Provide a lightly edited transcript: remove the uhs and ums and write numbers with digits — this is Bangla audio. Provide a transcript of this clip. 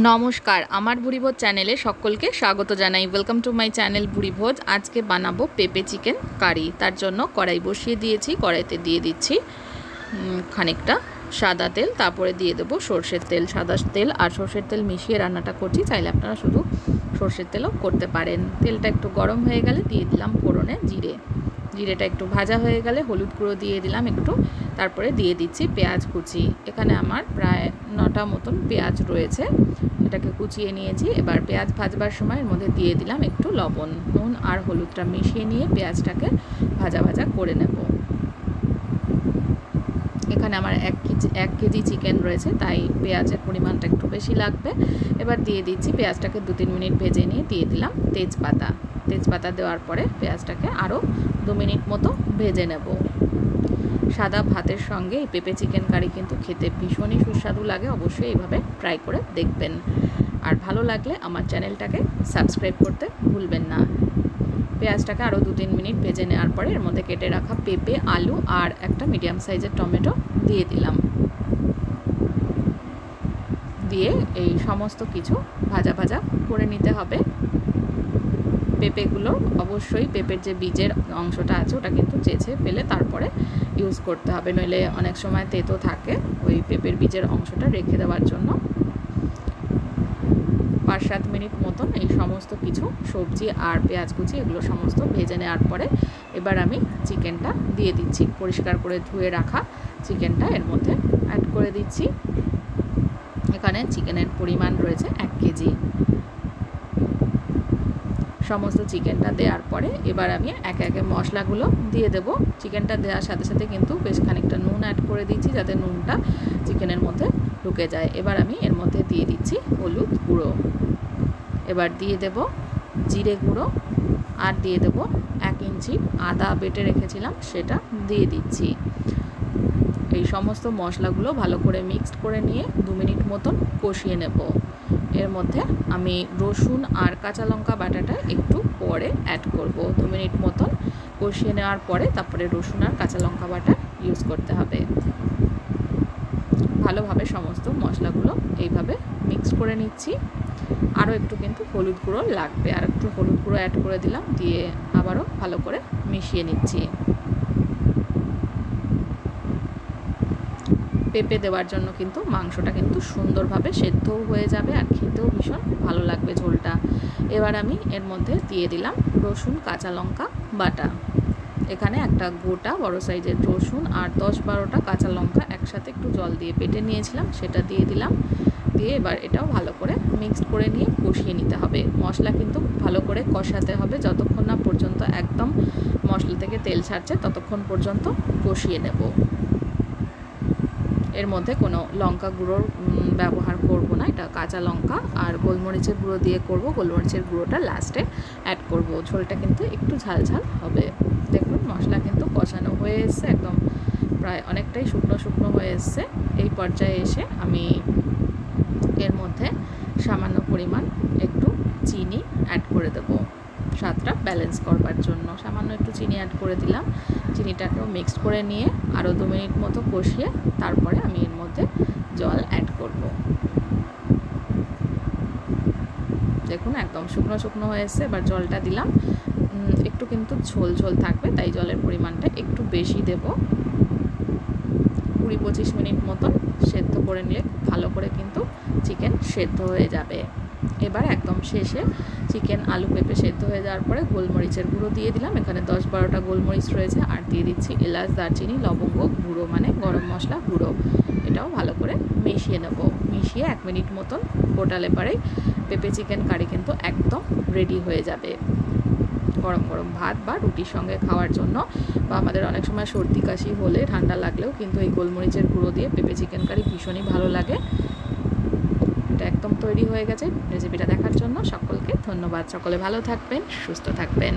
নমস্কার, আমার বুড়িভোজ চ্যানেলে সকলকে স্বাগত জানাই। Welcome to my channel Buribhoj. আজকে বানাবো পেঁপে চিকেন কারি। তার জন্য কড়াই বসিয়ে দিয়েছি। কড়াইতে দিয়ে দিচ্ছি খানিকটা সাদা তেল, তারপরে দিয়ে দেবো সর্ষের তেল। সাদা তেল আর সর্ষের তেল মিশিয়ে রান্নাটা করছি, চাইলে আপনারা শুধু সর্ষের তেলও করতে পারেন। তেলটা একটু গরম হয়ে গেলে দিয়ে দিলাম ফোড়নে জিরে। জিরেটা একটু ভাজা হয়ে গেলে হলুদ গুঁড়ো দিয়ে দিলাম একটু, তারপরে দিয়ে দিচ্ছি পেঁয়াজ কুচি। এখানে আমার প্রায় 9টা মতন পেঁয়াজ রয়েছে, এটাকে কুচিয়ে নিয়েছি। এবার পেঁয়াজ ভাজবার সময় এর মধ্যে দিয়ে দিলাম একটু লবণ, নুন আর হলুদটা মিশিয়ে নিয়ে পেঁয়াজটাকে ভাজা ভাজা করে নেব। এখানে আমার এক কেজি চিকেন রয়েছে, তাই পেঁয়াজের পরিমাণটা একটু বেশি লাগবে। এবার দিয়ে দিচ্ছি পেঁয়াজটাকে 2-3 মিনিট ভেজে নিয়ে দিয়ে দিলাম তেজপাতা দেওয়ার পরে পেঁয়াজটাকে আরও 2 মিনিট মতো ভেজে নেব। সাদা ভাতের সঙ্গে এই পেঁপে চিকেন কারি কিন্তু খেতে ভীষণই সুস্বাদু লাগে। অবশ্যই এইভাবে ট্রাই করে দেখবেন, আর ভালো লাগলে আমার চ্যানেলটাকে সাবস্ক্রাইব করতে ভুলবেন না। পেঁয়াজটাকে আরও 2-3 মিনিট ভেজে নেওয়ার পরে এর মধ্যে কেটে রাখা পেঁপে, আলু আর একটা মিডিয়াম সাইজের টমেটো দিয়ে দিলাম। দিয়ে এই সমস্ত কিছু ভাজা ভাজা করে নিতে হবে। পেঁপেগুলো অবশ্যই পেঁপের যে বীজের অংশটা আছে ওটা কিন্তু চেঁচে ফেলে তারপরে ইউজ করতে হবে, নইলে অনেক সময় তেতো থাকে। ওই পেঁপের বীজের অংশটা রেখে দেওয়ার জন্য 5-7 মিনিট মতন এই সমস্ত কিছু সবজি আর পেঁয়াজ কুচি এগুলো সমস্ত ভেজে নেওয়ার পরে এবার আমি চিকেনটা দিয়ে দিচ্ছি। পরিষ্কার করে ধুয়ে রাখা চিকেনটা এর মধ্যে অ্যাড করে দিচ্ছি। এখানে চিকেনের পরিমাণ রয়েছে 1 কেজি। সমস্ত চিকেনটা দেওয়ার পরে এবার আমি একে একে মশলাগুলো দিয়ে দেব। চিকেনটা দেওয়ার সাথে সাথে কিন্তু বেশ খানিকটা নুন অ্যাড করে দিচ্ছি, যাতে নুনটা চিকেনের মধ্যে ঢুকে যায়। এবার আমি এর মধ্যে দিয়ে দিচ্ছি হলুদ গুঁড়ো, এবার দিয়ে দেব জিরে গুঁড়ো, আর দিয়ে দেব 1 ইঞ্চি আদা বেটে রেখেছিলাম সেটা দিয়ে দিচ্ছি। এই সমস্ত মশলাগুলো ভালো করে মিক্সড করে নিয়ে 2 মিনিট মতন কষিয়ে নেব। এর মধ্যে আমি রসুন আর কাঁচা লঙ্কা বাটাটা একটু পরে অ্যাড করব। 2 মিনিট মতন কষিয়ে নেওয়ার পরে তারপরে রসুন আর কাঁচা লঙ্কা বাটা ইউজ করতে হবে। ভালোভাবে সমস্ত মশলাগুলো এইভাবে মিক্স করে নিচ্ছি। আরও একটু কিন্তু হলুদ গুঁড়ো লাগবে, আর একটু হলুদ গুঁড়ো অ্যাড করে দিলাম, দিয়ে আবারও ভালো করে মিশিয়ে নিচ্ছি। পেঁপে দেওয়ার জন্য কিন্তু মাংসটা কিন্তু সুন্দরভাবে সেদ্ধও হয়ে যাবে আর খেতেও ভীষণ ভালো লাগবে ঝোলটা। এবার আমি এর মধ্যে দিয়ে দিলাম রসুন কাঁচা লঙ্কা বাটা। এখানে একটা গোটা বড় সাইজের রসুন আর 10-12টা কাঁচা লঙ্কা একসাথে একটু জল দিয়ে বেটে নিয়েছিলাম, সেটা দিয়ে দিলাম। দিয়ে এবার এটাও ভালো করে মিক্সড করে নিয়ে কষিয়ে নিতে হবে। মশলা কিন্তু ভালো করে কষাতে হবে, যতক্ষণ না পর্যন্ত একদম মশলা থেকে তেল ছাড়ছে ততক্ষণ পর্যন্ত কষিয়ে নেব। এর মধ্যে কোনো লঙ্কা গুঁড়োর ব্যবহার করব না, এটা কাঁচা লঙ্কা আর গোলমরিচের গুঁড়ো দিয়ে করব। গোলমরিচের গুঁড়োটা লাস্টে অ্যাড করব। ঝোলটা কিন্তু একটু ঝাল ঝাল হবে। দেখুন মশলা কিন্তু কষানো হয়ে এসছে, একদম প্রায় অনেকটাই শুকনো শুকনো হয়ে এসছে। এই পর্যায়ে এসে আমি এর মধ্যে সামান্য পরিমাণ একটু চিনি অ্যাড করে দেবো। স্বাদটা ব্যালেন্স করবার জন্য সামান্য একটু চিনি অ্যাড করে দিলাম। চিনিটাকেও মিক্সড করে নিয়ে আরও 2 মিনিট মতো কষিয়ে তারপরে আমি এর মধ্যে জল অ্যাড করব। দেখুন একদম শুকনো শুকনো হয়ে এসছে। এবার জলটা দিলাম, একটু কিন্তু ঝোল ঝোল থাকবে, তাই জলের পরিমাণটা একটু বেশি দেব। 20-25 মিনিট মতন সেদ্ধ করে নিলে ভালো করে কিন্তু চিকেন সেদ্ধ হয়ে যাবে। এবার একদম শেষে চিকেন আলু পেঁপে সেদ্ধ হয়ে যাওয়ার পরে গোলমরিচের গুঁড়ো দিয়ে দিলাম। এখানে 10-12টা গোলমরিচ রয়েছে, আর দিয়ে দিচ্ছি এলাচ, দারচিনি, লবঙ্গ গুঁড়ো মানে গরম মশলা গুঁড়ো। এটাও ভালো করে মিশিয়ে নেব। মিশিয়ে 1 মিনিট মতন ফোটালে পরেই পেঁপে চিকেন কারি কিন্তু একদম রেডি হয়ে যাবে। গরম গরম ভাত বা রুটির সঙ্গে খাওয়ার জন্য, বা আমাদের অনেক সময় সর্দি কাশি হলে ঠান্ডা লাগলেও কিন্তু এই গোলমরিচের গুঁড়ো দিয়ে পেঁপে চিকেন কারি ভীষণই ভালো লাগে। এটা একদম তৈরি হয়ে গেছে। রেসিপিটা দেখার জন্য সকলকে ধন্যবাদ। সকলে ভালো থাকবেন, সুস্থ থাকবেন।